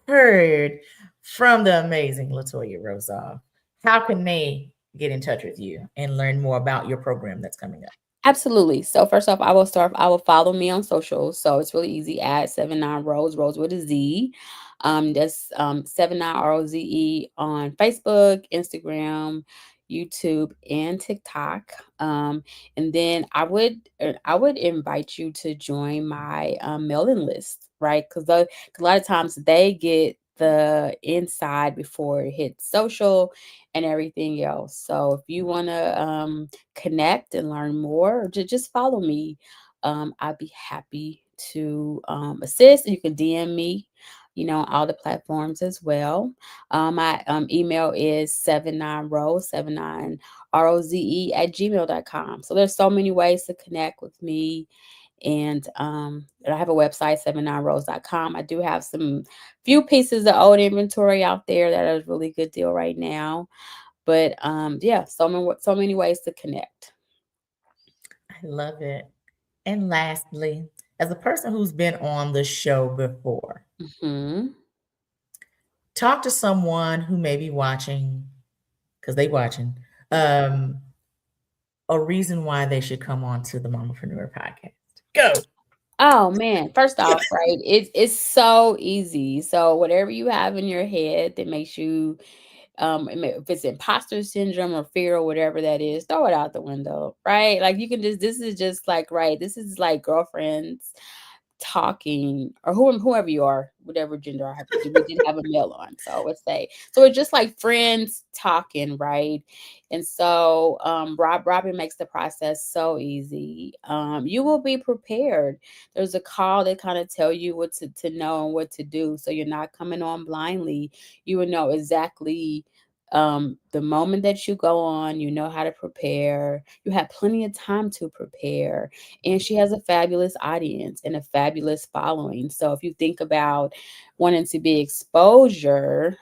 heard from the amazing Latoya Rosoff, how can they get in touch with you and learn more about your program that's coming up? Absolutely. So first off, I will follow me on social. So it's really easy at 79 Rose with a Z. That's 79 ROZE on Facebook, Instagram, YouTube, and TikTok. And then I would invite you to join my mailing list, right? Because a lot of times they get the inside before it hits social and everything else. So if you want to connect and learn more, or just follow me. I'd be happy to assist. You can DM me, on all the platforms as well. My email is 79roze at gmail.com. So there's so many ways to connect with me. And I have a website, 79rose.com. I do have some few pieces of old inventory out there that are a really good deal right now. But yeah, so many ways to connect. I love it. And lastly, as a person who's been on the show before, Hmm. talk to someone who may be watching because they watching um, a reason why they should come on to the Mamapreneur podcast. Go. Oh man, first off, right? It's so easy. So whatever you have in your head that makes you if it's imposter syndrome or fear or whatever that is, throw it out the window, right? Like you can just this is just like right, this is like girlfriends talking or whoever you are, whatever gender I have. We did have a male on, so let's say so it's just like friends talking, right? And so Robin makes the process so easy. You will be prepared. There's a call that kind of tell you what to know and what to do, so you're not coming on blindly. You will know exactly the moment that you go on, you know how to prepare. You have plenty of time to prepare, and she has a fabulous audience and a fabulous following. So if you think about wanting to be exposure,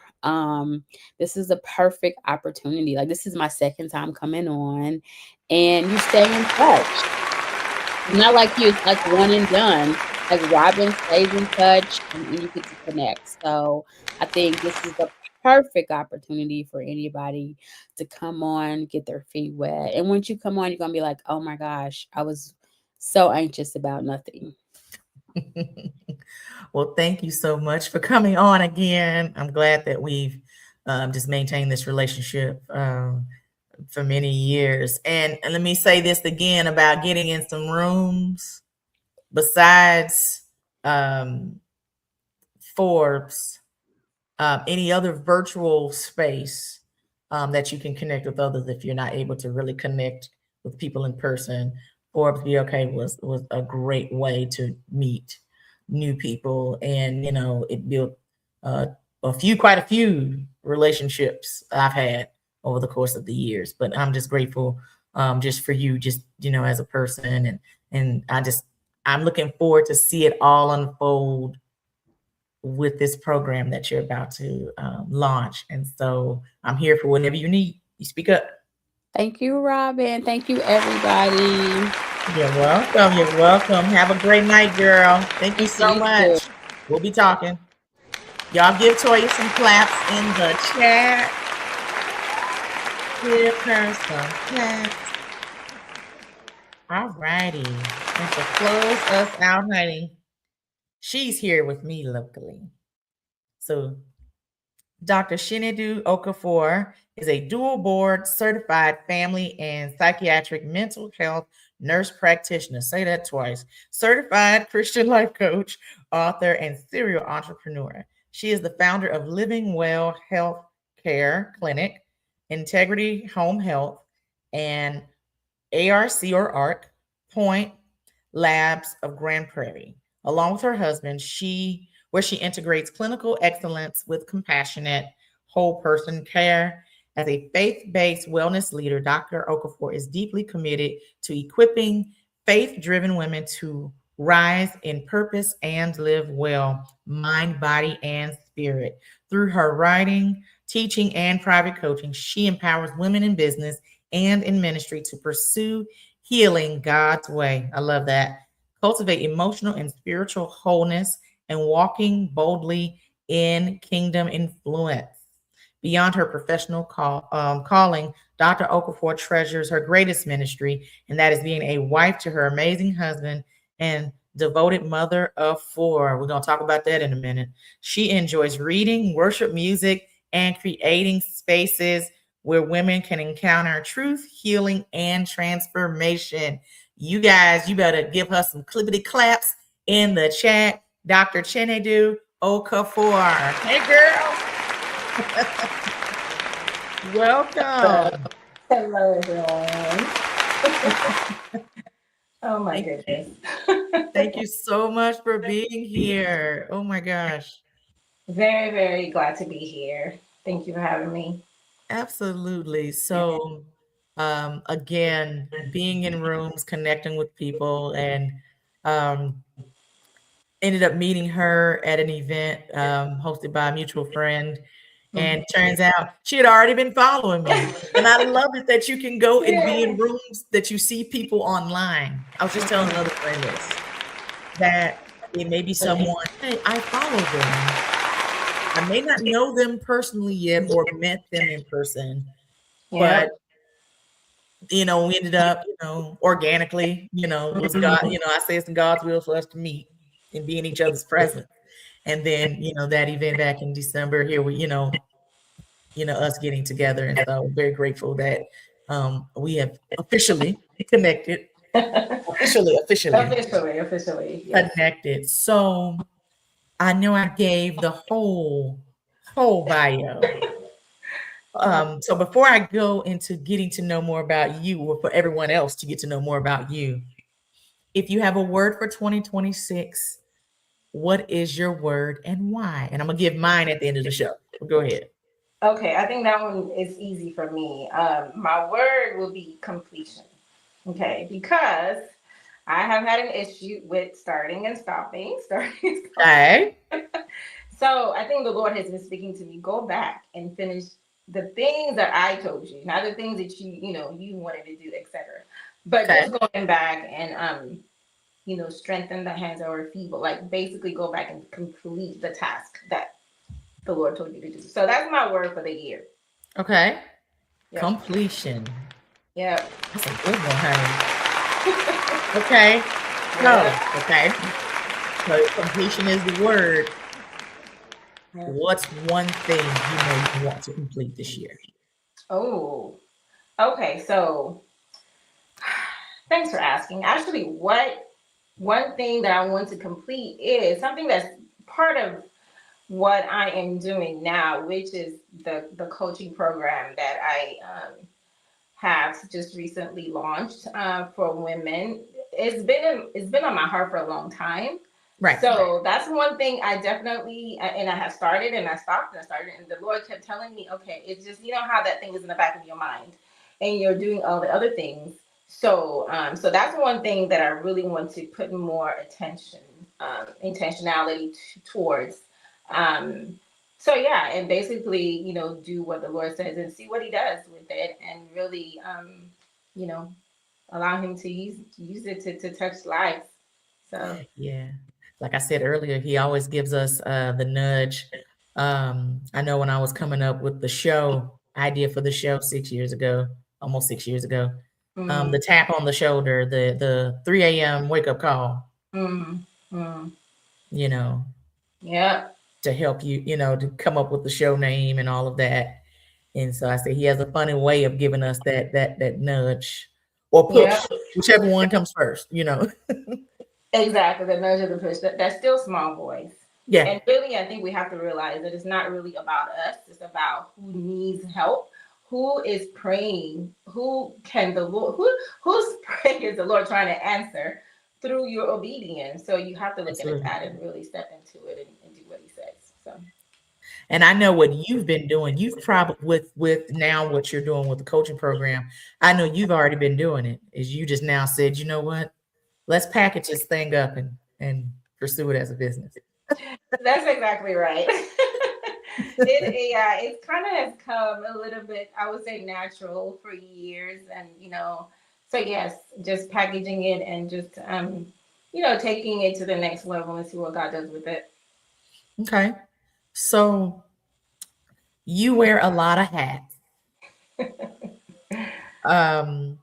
this is a perfect opportunity. Like this is my second time coming on, and you stay in touch. Not like you, it's like one and done. Like Robin stays in touch and you get to connect. So I think this is the perfect opportunity for anybody to come on, get their feet wet. And once you come on, you're gonna be like, oh my gosh, I was so anxious about nothing. Well, thank you so much for coming on again. I'm glad that we've just maintained this relationship for many years. And let me say this again about getting in some rooms besides um, Forbes, any other virtual space that you can connect with others if you're not able to really connect with people in person. Forbes BOK was a great way to meet new people, and it built uh, quite a few relationships I've had over the course of the years. But I'm just grateful, just for you, just as a person, and I'm looking forward to see it all unfold with this program that you're about to launch. And so I'm here for whatever you need. You speak up. Thank you, Robin. Thank you, everybody. You're welcome. You're welcome. Have a great night, girl. Thank you Thank so you, you too. much. We'll be talking. Y'all give Toya some claps in the chat. Give her some claps. All righty. And to close us out, honey, she's here with me locally. So Dr. Shinedu Okafor is a dual board certified family and psychiatric mental health nurse practitioner. Say that twice. Certified Christian life coach, author, and serial entrepreneur. She is the founder of Living Well Health Care Clinic, Integrity Home Health, and ARC or ARC Point Labs of Grand Prairie. Along with her husband, she integrates clinical excellence with compassionate whole person care. As a faith-based wellness leader, Dr. Okafor is deeply committed to equipping faith-driven women to rise in purpose and live well, mind, body, and spirit. Through her writing, teaching, and private coaching, she empowers women in business and in ministry to pursue healing God's way. I love that. Cultivate emotional and spiritual wholeness and walking boldly in kingdom influence. Beyond her professional calling, Dr. Okafor treasures her greatest ministry, and that is being a wife to her amazing husband and devoted mother of four. We're going to talk about that in a minute. She enjoys reading, worship music, and creating spaces where women can encounter truth, healing, and transformation. You guys, you better give her some clippity claps in the chat. Dr. Chinedu Okafor. Hey, girl. Welcome. Hello, everyone. Oh, my goodness. Thank you so much for being here. Oh, my gosh. Very, very glad to be here. Thank you for having me. Absolutely. So, again, being in rooms, connecting with people, and ended up meeting her at an event hosted by a mutual friend. And turns out she had already been following me. And I love it that you can go and be in rooms that you see people online. I was just telling another friend this, that it may be someone, hey, I follow them. I may not know them personally yet or met them in person, but we ended up, organically, it was God, I say it's in God's will for us to meet and be in each other's presence. And then, that event back in December, here we, us getting together. And so I'm very grateful that we have officially connected. Officially yes. Connected. So I know I gave the whole bio. So before I go into getting to know more about you, or for everyone else to get to know more about you, if you have a word for 2026, what is your word and why? And I'm gonna give mine at the end of the show. Go ahead. Okay, I think that one is easy for me. My word will be completion. Okay, because I have had an issue with starting and stopping. Okay. So I think the Lord has been speaking to me. Go back and finish the things that I told you, not the things that you wanted to do, etc. But just going back and strengthen the hands that were feeble, like basically go back and complete the task that the Lord told you to do. So that's my word for the year. Okay. Yep. Completion. Yeah. That's a good one, honey. Okay. So, okay. So completion is the word. What's one thing you want to complete this year? Oh, okay. So thanks for asking. Actually, one thing that I want to complete is something that's part of what I am doing now, which is the coaching program that I have just recently launched for women. It's been on my heart for a long time. Right. So that's one thing I definitely, and I have started and I stopped and I started, and the Lord kept telling me, okay, it's just, how that thing is in the back of your mind and you're doing all the other things. So, so that's one thing that I really want to put more attention, intentionality towards. So yeah, and basically, you know, do what the Lord says and see what He does with it, and really, you know, allow Him to use it to touch lives. So Yeah. Like I said earlier, he always gives us the nudge. I know when I was coming up with the show idea for the show 6 years ago, almost 6 years ago, mm, the tap on the shoulder, the 3 a.m. wake up call, mm, mm, you know, yeah, to help you, to come up with the show name and all of that. And so I said he has a funny way of giving us that nudge or yeah. push, whichever one comes first. Exactly, the nudge of the push. That's still small voice. Yeah, And really, I think we have to realize that it's not really about us. It's about who needs help, who is praying, who can the Lord, whose prayer is the Lord trying to answer through your obedience. So you have to look at absolutely. that and really step into it and do what He says. So And I know what you've been doing. You've probably with now what you're doing with the coaching program. I know you've already been doing it. Is you just now said, you know what? Let's package this thing up and pursue it as a business. that's exactly right. It kind of has come a little bit, I would say, natural for years, and so yes, just packaging it and just taking it to the next level and see what God does with it. Okay. So you wear a lot of hats. Um,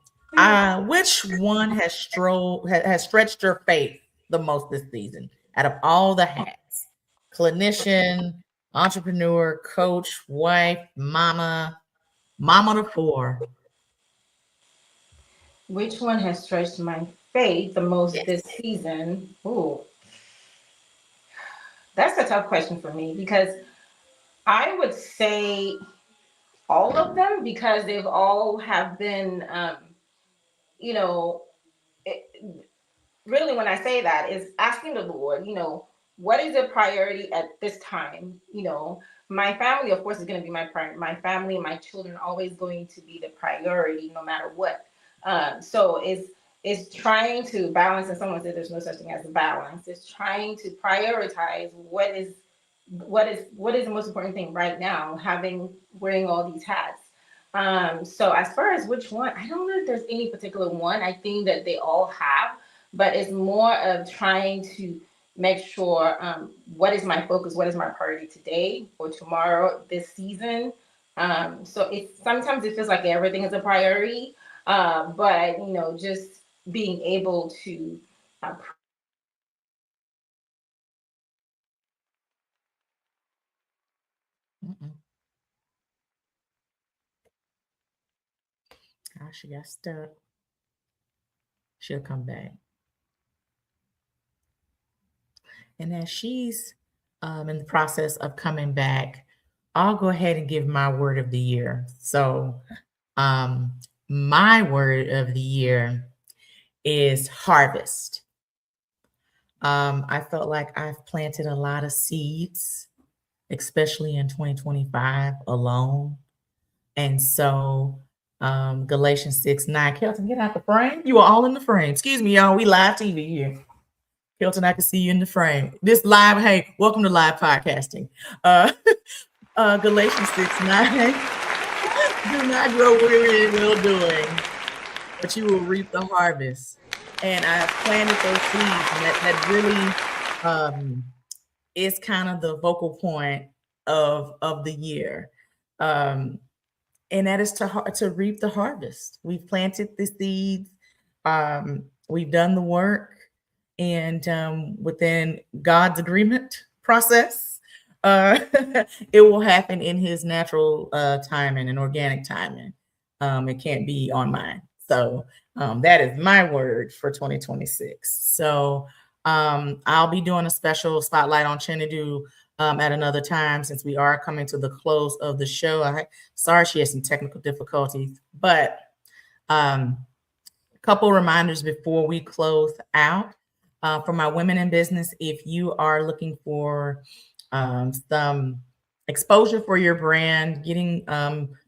which one has stretched your faith the most this season out of all the hats? Clinician, entrepreneur, coach, wife, mama to four. Which one has stretched my faith the most this Yes. season? Ooh, that's a tough question for me because I would say all of them because they've all have been, you know, it, really when I say that is asking the Lord, what is a priority at this time? My family, of course, is going to be my priority. My family, my children, always going to be the priority, no matter what. So is trying to balance, and someone said there's no such thing as a balance. It's trying to prioritize what is the most important thing right now, wearing all these hats. So as far as which one, I don't know if there's any particular one. I think that they all have, but it's more of trying to make sure what is my focus, what is my priority today or tomorrow, this season. So it's sometimes it feels like everything is a priority, but just being able to Mm-mm. Oh, she got stuck. She'll come back. And as she's in the process of coming back, I'll go ahead and give my word of the year. So, um, my word of the year is harvest. I felt like I've planted a lot of seeds, especially in 2025 alone. And so, Galatians 6:9, Kelton, get out the frame. You are all in the frame. Excuse me, y'all. We live TV here. Kelton, I can see you in the frame. This live, hey, welcome to live podcasting. Uh, Galatians 6:9. Do not grow weary in well doing, but you will reap the harvest. And I have planted those seeds, and that really is kind of the vocal point of the year. Um, and that is to reap the harvest. We've planted the seeds, we've done the work, and within God's agreement process, uh, it will happen in His natural timing and organic timing. It can't be on mine. So that is my word for 2026. So I'll be doing a special spotlight on Chinadu at another time since we are coming to the close of the show. Sorry she had some technical difficulties, but a couple reminders before we close out. For my women in business, if you are looking for some exposure for your brand, getting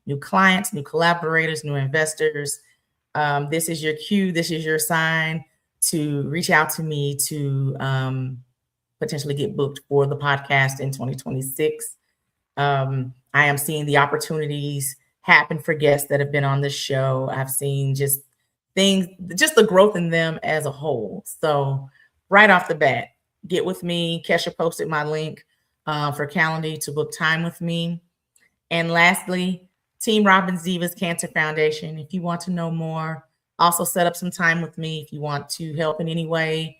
new clients, new collaborators, new investors, this is your cue. This is your sign to reach out to me to potentially get booked for the podcast in 2026. I am seeing the opportunities happen for guests that have been on this show. I've seen just the growth in them as a whole. So right off the bat, get with me. Kesha posted my link for Calendly to book time with me. And lastly, Team Robin's Divas Cancer Foundation. If you want to know more, also set up some time with me. If you want to help in any way,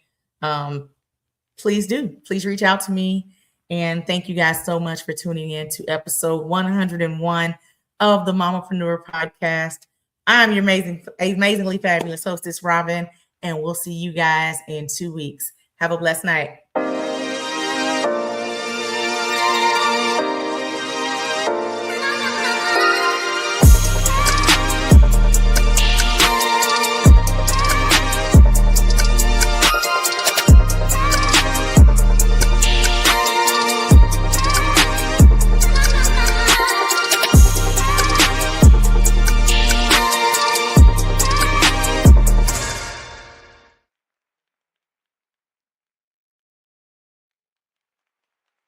please do. Please reach out to me. And thank you guys so much for tuning in to episode 101 of the Mamapreneur podcast. I'm your amazingly fabulous hostess, Robin, and we'll see you guys in 2 weeks. Have a blessed night.